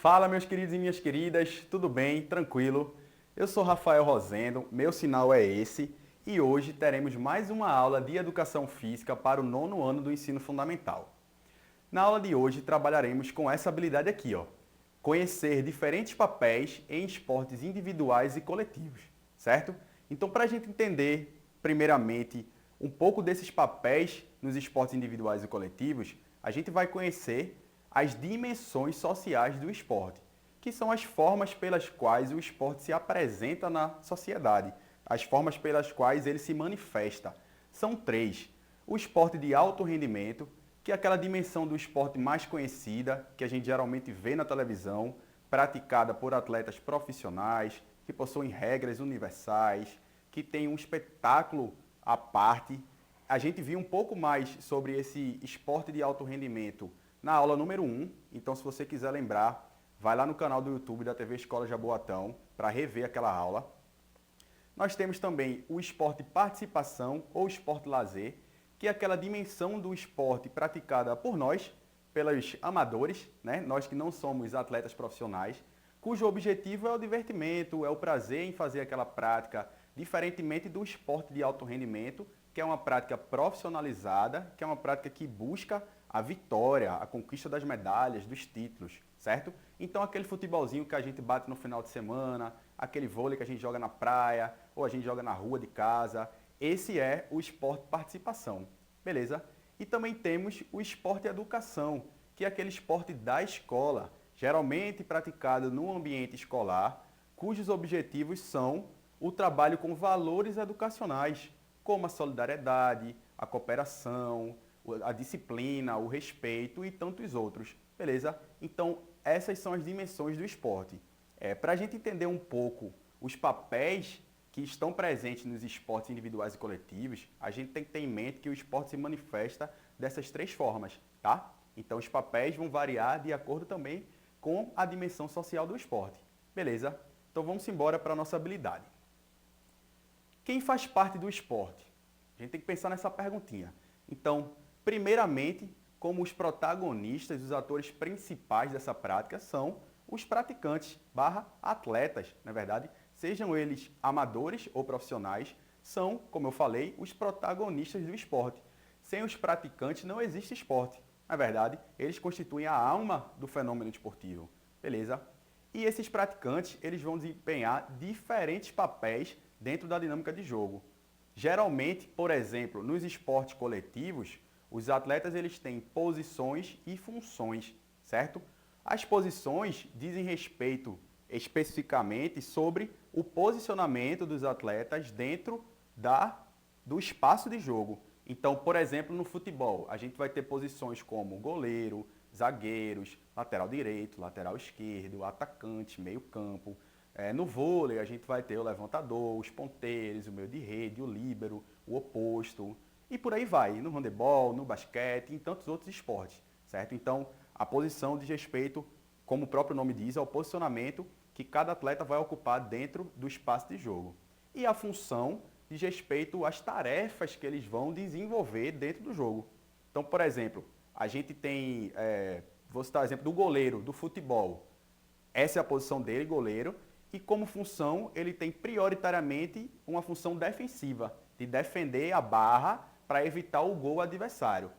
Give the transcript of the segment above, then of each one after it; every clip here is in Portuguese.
Fala, meus queridos e minhas queridas, tudo bem? Tranquilo? Eu sou Rafael Rosendo, meu sinal é esse e hoje teremos mais uma aula de Educação Física para o nono ano do ensino fundamental. Na aula de hoje trabalharemos com essa habilidade aqui, ó, conhecer diferentes papéis em esportes individuais e coletivos, certo? Então, para a gente entender, primeiramente, um pouco desses papéis nos esportes individuais e coletivos, a gente vai conhecer as dimensões sociais do esporte, que são as formas pelas quais o esporte se apresenta na sociedade, as formas pelas quais ele se manifesta. São três: o esporte de alto rendimento, que é aquela dimensão do esporte mais conhecida, que a gente geralmente vê na televisão, praticada por atletas profissionais, que possuem regras universais, que tem um espetáculo à parte. A gente viu um pouco mais sobre esse esporte de alto rendimento na aula número 1, então se você quiser lembrar, vai lá no canal do YouTube da TV Escola Jaboatão para rever aquela aula. Nós temos também o esporte participação ou esporte lazer, que é aquela dimensão do esporte praticada por nós, pelos amadores, né? Nós que não somos atletas profissionais, cujo objetivo é o divertimento, é o prazer em fazer aquela prática, diferentemente do esporte de alto rendimento, que é uma prática profissionalizada, que é uma prática que busca a vitória, a conquista das medalhas, dos títulos, certo? Então aquele futebolzinho que a gente bate no final de semana, aquele vôlei que a gente joga na praia, ou a gente joga na rua de casa, esse é o esporte participação, beleza? E também temos o esporte educação, que é aquele esporte da escola, geralmente praticado no ambiente escolar, cujos objetivos são o trabalho com valores educacionais, como a solidariedade, a cooperação, a disciplina, o respeito e tantos outros, beleza? Então, essas são as dimensões do esporte. Para a gente entender um pouco os papéis que estão presentes nos esportes individuais e coletivos, a gente tem que ter em mente que o esporte se manifesta dessas três formas, tá? Então, os papéis vão variar de acordo também com a dimensão social do esporte, beleza? Então, vamos embora para a nossa habilidade. Quem faz parte do esporte? A gente tem que pensar nessa perguntinha. Então, primeiramente, como os protagonistas, os atores principais dessa prática são os praticantes / atletas, na verdade, sejam eles amadores ou profissionais, são, como eu falei, os protagonistas do esporte. Sem os praticantes não existe esporte. Na verdade, eles constituem a alma do fenômeno esportivo, beleza? E esses praticantes, eles vão desempenhar diferentes papéis dentro da dinâmica de jogo. Geralmente, por exemplo, nos esportes coletivos, os atletas eles têm posições e funções, certo? As posições dizem respeito especificamente sobre o posicionamento dos atletas dentro do espaço de jogo. Então, por exemplo, no futebol, a gente vai ter posições como goleiro, zagueiros, lateral direito, lateral esquerdo, atacante, meio campo. No vôlei, a gente vai ter o levantador, os ponteiros, o meio de rede, o líbero, o oposto. E por aí vai, no handebol, no basquete e em tantos outros esportes, certo? Então, a posição diz respeito, como o próprio nome diz, ao posicionamento que cada atleta vai ocupar dentro do espaço de jogo. E a função diz respeito às tarefas que eles vão desenvolver dentro do jogo. Então, por exemplo, a gente tem, vou citar o exemplo do goleiro, do futebol. Essa é a posição dele, goleiro, e como função ele tem prioritariamente uma função defensiva, de defender a barra para evitar o gol adversário.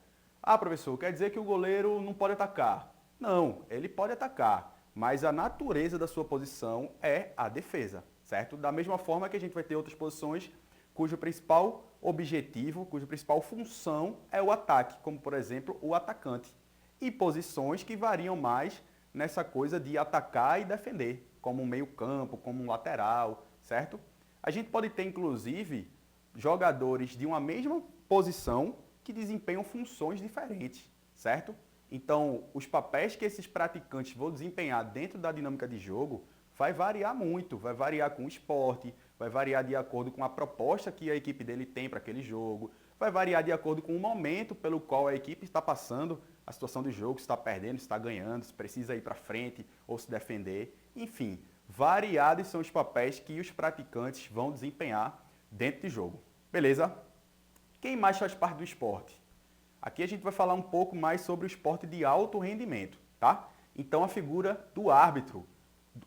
Ah, professor, quer dizer que o goleiro não pode atacar? Não, ele pode atacar, mas a natureza da sua posição é a defesa, certo? Da mesma forma que a gente vai ter outras posições cujo principal objetivo, cuja principal função é o ataque, como por exemplo o atacante. E posições que variam mais nessa coisa de atacar e defender, como um meio-campo, como um lateral, certo? A gente pode ter, inclusive, jogadores de uma mesma posição que desempenham funções diferentes, certo? Então, os papéis que esses praticantes vão desempenhar dentro da dinâmica de jogo vai variar muito, vai variar com o esporte, vai variar de acordo com a proposta que a equipe dele tem para aquele jogo, vai variar de acordo com o momento pelo qual a equipe está passando a situação do jogo, se está perdendo, se está ganhando, se precisa ir para frente ou se defender. Enfim, variados são os papéis que os praticantes vão desempenhar dentro de jogo. Beleza? Quem mais faz parte do esporte? Aqui a gente vai falar um pouco mais sobre o esporte de alto rendimento, tá? Então, a figura do árbitro,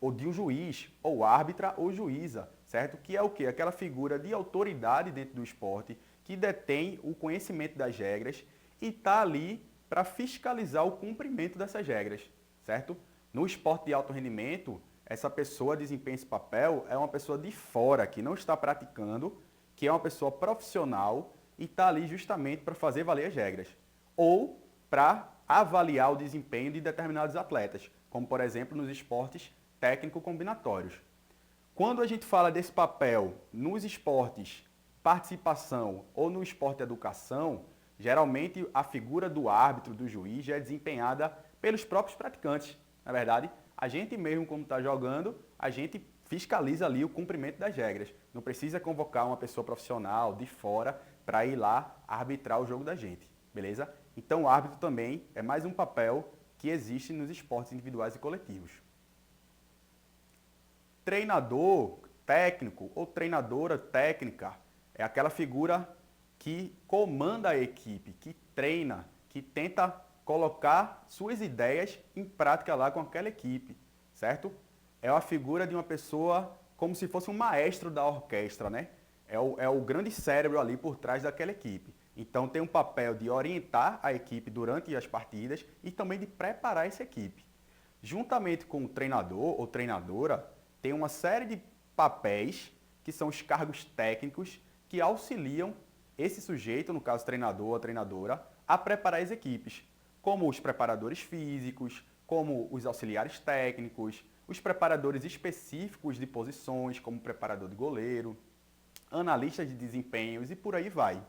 ou de um juiz, ou árbitra ou juíza, certo? Que é o quê? Aquela figura de autoridade dentro do esporte que detém o conhecimento das regras e está ali para fiscalizar o cumprimento dessas regras, certo? No esporte de alto rendimento, essa pessoa desempenha esse papel, é uma pessoa de fora, que não está praticando, que é uma pessoa profissional e está ali justamente para fazer valer as regras. Ou para avaliar o desempenho de determinados atletas, como por exemplo nos esportes técnico-combinatórios. Quando a gente fala desse papel nos esportes participação ou no esporte educação, geralmente a figura do árbitro, do juiz, já é desempenhada pelos próprios praticantes. Na verdade, a gente mesmo, como está jogando, a gente fiscaliza ali o cumprimento das regras. Não precisa convocar uma pessoa profissional de fora para ir lá arbitrar o jogo da gente, beleza? Então, o árbitro também é mais um papel que existe nos esportes individuais e coletivos. Treinador técnico ou treinadora técnica é aquela figura que comanda a equipe, que treina, que tenta colocar suas ideias em prática lá com aquela equipe, certo? É a figura de uma pessoa como se fosse um maestro da orquestra, né? É o grande cérebro ali por trás daquela equipe. Então tem um papel de orientar a equipe durante as partidas e também de preparar essa equipe. Juntamente com o treinador ou treinadora, tem uma série de papéis que são os cargos técnicos que auxiliam esse sujeito, no caso treinador ou treinadora, a preparar as equipes, como os preparadores físicos, como os auxiliares técnicos, os preparadores específicos de posições, como preparador de goleiro, analistas de desempenhos e por aí vai.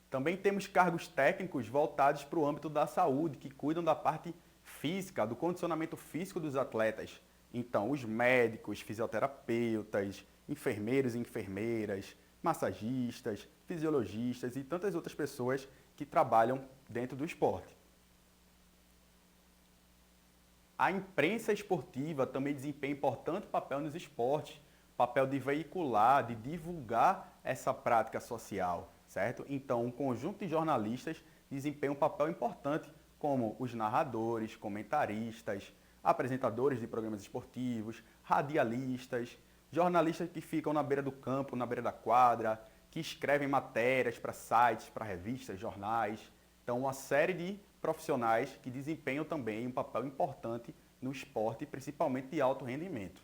Também temos cargos técnicos voltados para o âmbito da saúde, que cuidam da parte física, do condicionamento físico dos atletas. Então, os médicos, fisioterapeutas, enfermeiros e enfermeiras, massagistas, fisiologistas e tantas outras pessoas que trabalham dentro do esporte. A imprensa esportiva também desempenha importante papel nos esportes, papel de veicular, de divulgar essa prática social, certo? Então, um conjunto de jornalistas desempenha um papel importante, como os narradores, comentaristas, apresentadores de programas esportivos, radialistas, jornalistas que ficam na beira do campo, na beira da quadra, que escrevem matérias para sites, para revistas, jornais. Então, uma série de profissionais que desempenham também um papel importante no esporte, principalmente de alto rendimento.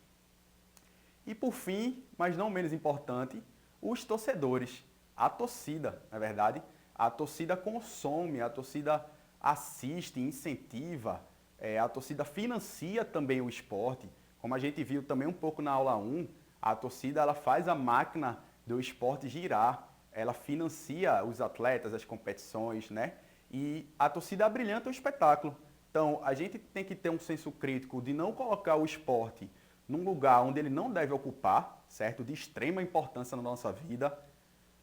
E por fim, mas não menos importante, os torcedores. A torcida, na verdade, a torcida consome, a torcida assiste, incentiva, a torcida financia também o esporte. Como a gente viu também um pouco na aula 1, a torcida ela faz a máquina do esporte girar, ela financia os atletas, as competições, né? E a torcida abrilhanta o espetáculo. Então, a gente tem que ter um senso crítico de não colocar o esporte num lugar onde ele não deve ocupar, certo? De extrema importância na nossa vida.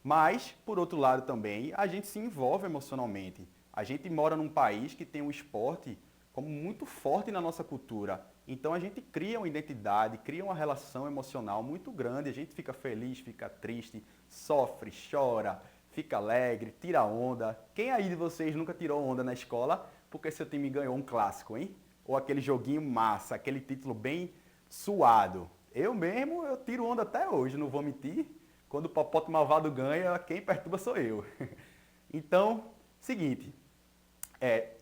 Mas, por outro lado também, a gente se envolve emocionalmente. A gente mora num país que tem o esporte como muito forte na nossa cultura. Então a gente cria uma identidade, cria uma relação emocional muito grande. A gente fica feliz, fica triste, sofre, chora, fica alegre, tira onda. Quem aí de vocês nunca tirou onda na escola porque seu time ganhou um clássico, hein? Ou aquele joguinho massa, aquele título bem suado. Eu mesmo, eu tiro onda até hoje, não vou mentir. Quando o Popote Malvado ganha, quem perturba sou eu. Então, seguinte,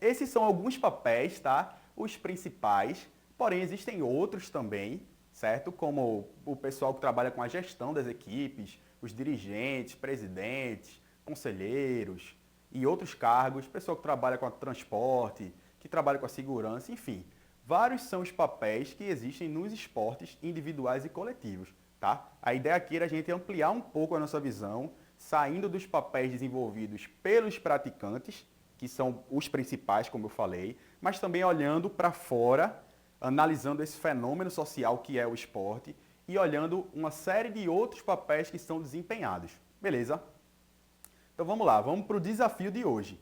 esses são alguns papéis, tá? Os principais, porém existem outros também, certo? Como o pessoal que trabalha com a gestão das equipes, os dirigentes, presidentes, conselheiros e outros cargos, pessoal que trabalha com o transporte, que trabalha com a segurança, enfim. Vários são os papéis que existem nos esportes individuais e coletivos, tá? A ideia aqui era a gente ampliar um pouco a nossa visão, saindo dos papéis desenvolvidos pelos praticantes, que são os principais, como eu falei, mas também olhando para fora, analisando esse fenômeno social que é o esporte e olhando uma série de outros papéis que são desempenhados. Beleza? Então vamos lá, vamos para o desafio de hoje.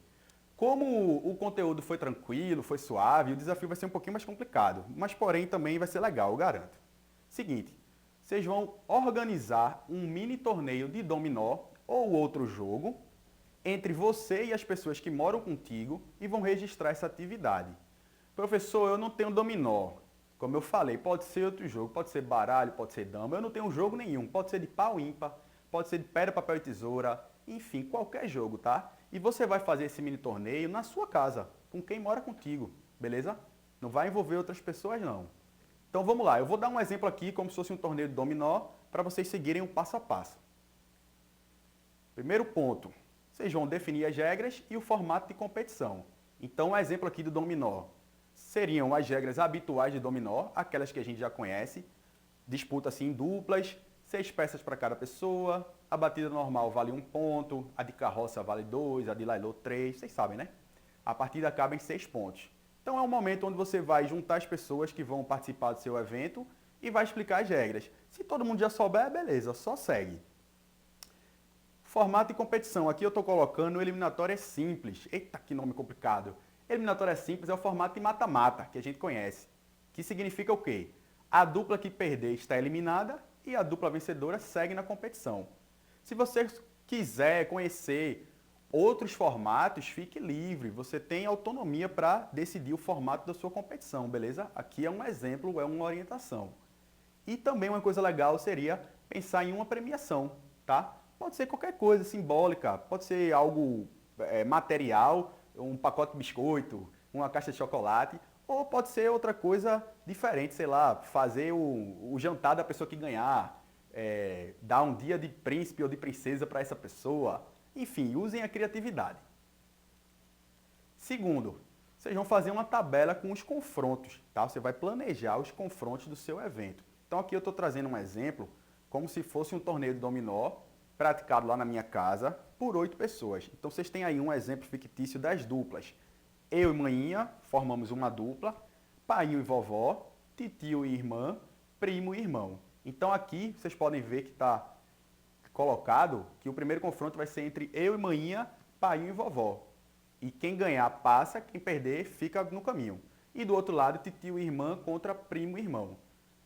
Como o conteúdo foi tranquilo, foi suave, o desafio vai ser um pouquinho mais complicado, mas porém também vai ser legal, eu garanto. Seguinte, vocês vão organizar um mini torneio de dominó ou outro jogo entre você e as pessoas que moram contigo e vão registrar essa atividade. Professor, eu não tenho dominó. Como eu falei, pode ser outro jogo, pode ser baralho, pode ser dama. Eu não tenho jogo nenhum, pode ser de pau ímpar, pode ser de pedra, papel e tesoura, enfim, qualquer jogo, tá? E você vai fazer esse mini torneio na sua casa, com quem mora contigo, beleza? Não vai envolver outras pessoas, não. Então vamos lá, eu vou dar um exemplo aqui como se fosse um torneio de dominó para vocês seguirem o passo a passo. Primeiro ponto, vocês vão definir as regras e o formato de competição. Então, um exemplo aqui do dominó seriam as regras habituais de dominó, aquelas que a gente já conhece, disputa-se em duplas, 6 peças para cada pessoa, a batida normal vale 1 ponto, a de carroça vale 2, a de lailô 3, vocês sabem, né? A partida acaba em 6 pontos. Então é um momento onde você vai juntar as pessoas que vão participar do seu evento e vai explicar as regras. Se todo mundo já souber, beleza, só segue. Formato de competição. Aqui eu estou colocando eliminatória simples. Eita, que nome complicado. Eliminatória simples é o formato de mata-mata, que a gente conhece. Que significa o quê? A dupla que perder está eliminada e a dupla vencedora segue na competição. Se você quiser conhecer outros formatos, fique livre. Você tem autonomia para decidir o formato da sua competição, beleza? Aqui é um exemplo, é uma orientação. E também uma coisa legal seria pensar em uma premiação, tá? Pode ser qualquer coisa simbólica, pode ser algo material, um pacote de biscoito, uma caixa de chocolate, ou pode ser outra coisa diferente, sei lá, fazer o jantar da pessoa que ganhar, dar um dia de príncipe ou de princesa para essa pessoa. Enfim, usem a criatividade. Segundo, vocês vão fazer uma tabela com os confrontos, tá? Você vai planejar os confrontos do seu evento. Então aqui eu estou trazendo um exemplo, como se fosse um torneio de dominó, praticado lá na minha casa, por 8 pessoas. Então vocês têm aí um exemplo fictício das duplas. Eu e maninha formamos uma dupla, painho e vovó, titio e irmã, primo e irmão. Então aqui vocês podem ver que está colocado que o primeiro confronto vai ser entre eu e maninha, painho e vovó. E quem ganhar passa, quem perder fica no caminho. E do outro lado, titio e irmã contra primo e irmão.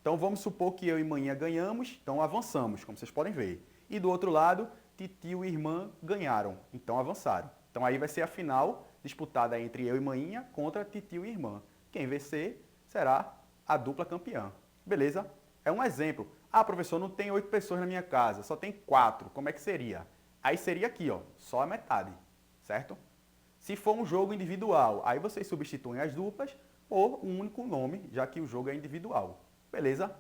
Então vamos supor que eu e maninha ganhamos, então avançamos, como vocês podem ver. E do outro lado, titio e irmã ganharam, então avançaram. Então aí vai ser a final disputada entre eu e maninha contra titio e irmã. Quem vencer será a dupla campeã. Beleza? É um exemplo. Ah, professor, não tem 8 pessoas na minha casa, só tem 4. Como é que seria? Aí seria aqui, ó, só a metade, certo? Se for um jogo individual, aí vocês substituem as duplas por um único nome, já que o jogo é individual. Beleza?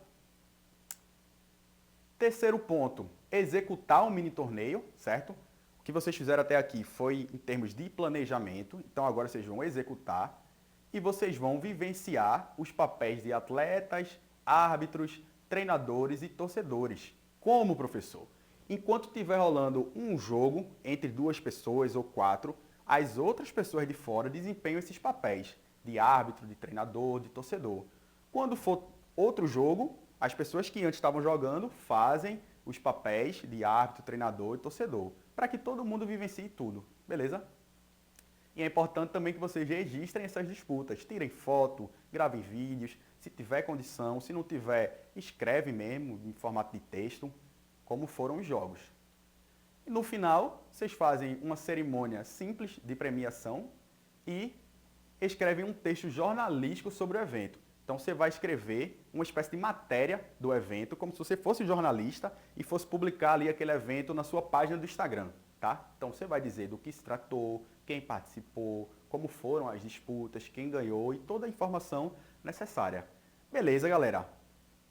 Terceiro ponto, executar um mini torneio, certo? O que vocês fizeram até aqui foi em termos de planejamento, então agora vocês vão executar e vocês vão vivenciar os papéis de atletas, árbitros, treinadores e torcedores. Como, professor? Enquanto estiver rolando um jogo entre 2 pessoas ou 4, as outras pessoas de fora desempenham esses papéis de árbitro, de treinador, de torcedor. Quando for outro jogo, as pessoas que antes estavam jogando fazem os papéis de árbitro, treinador e torcedor, para que todo mundo vivencie tudo, beleza? E é importante também que vocês registrem essas disputas, tirem foto, gravem vídeos, se tiver condição, se não tiver, escreve mesmo em formato de texto, como foram os jogos. E no final, vocês fazem uma cerimônia simples de premiação e escrevem um texto jornalístico sobre o evento. Então você vai escrever uma espécie de matéria do evento, como se você fosse jornalista e fosse publicar ali aquele evento na sua página do Instagram, tá? Então você vai dizer do que se tratou, quem participou, como foram as disputas, quem ganhou e toda a informação necessária. Beleza, galera?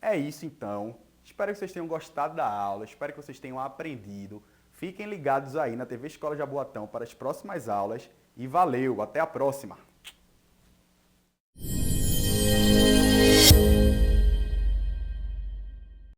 É isso então. Espero que vocês tenham gostado da aula, espero que vocês tenham aprendido. Fiquem ligados aí na TV Escola Jaboatão para as próximas aulas e valeu, até a próxima!